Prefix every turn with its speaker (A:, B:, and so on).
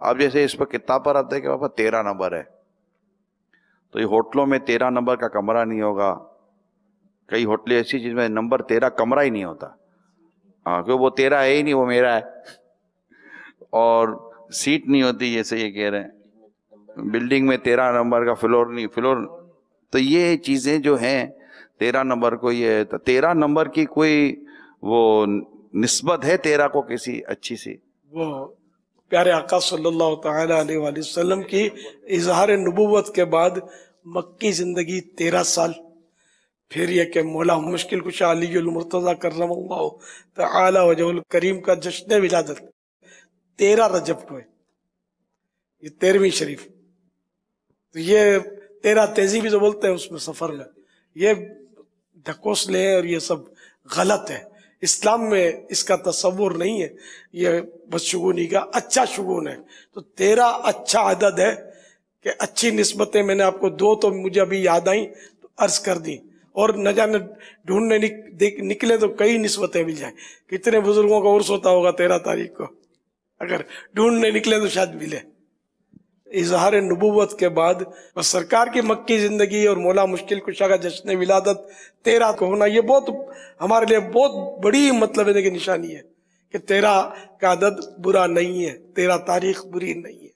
A: اب جیسے اس پہ کتاب پر آتا ہے کہ بابا 13 نمبر ہے، تو یہ ہوٹلوں میں 13 نمبر کا کمرہ نہیں ہوگا، کئی ہوٹلیں ایسی جس میں نمبر 13 کمرہ ہی نہیں ہوتا، ہاں کہ وہ 13 ہے ہی نہیں، وہ میرا ہے، اور سیٹ نہیں ہوتی، جیسے یہ کہہ رہے ہیں بلڈنگ میں 13 نمبر کا فلور نہیں، فلور، تو یہ چیزیں جو ہیں 13 نمبر کو، یہ 13 نمبر کی کوئی وہ نسبت ہے 13 کو کسی اچھی سی؟
B: وہ پیارے آقا صلی اللہ تعالی علیہ وآلہ وسلم کی اظہار نبوت کے بعد مکی زندگی 13 سال، پھر یہ کہ مولا مشکل کشا علی المرتضی کرم اللہ تعالی وجہ الکریم کا جشن ولادت 13 رجب کو ہے، یہ 13ویں شریف، تو یہ 13 تیزی بھی جو بولتے ہیں اس میں سفر میں، یہ ڈھکوسلے اور یہ سب غلط ہے، اسلام میں اس کا تصور نہیں ہے، یہ بدشگونی کا اچھا شگون ہے، تو 13 اچھا عدد ہے کہ اچھی نسبتیں میں نے آپ کو دو تو مجھے ابھی یاد آئیں تو عرض کر دی، اور نہ جانے ڈھونڈنے نکلے تو کئی نسبتیں مل جائیں، کتنے بزرگوں کا عرس ہوتا ہوگا 13 تاریخ کو، اگر ڈھونڈنے نکلے تو شاید ملے۔ اظہار نبوت کے بعد بس سرکار کی مکی زندگی اور مولا مشکل کشا کا جشن ولادت 13 کو ہونا، یہ بہت ہمارے لیے بہت بڑی مطلب ہے کہ نشانی ہے کہ 13 کا عدد برا نہیں ہے، 13 تاریخ بری نہیں ہے۔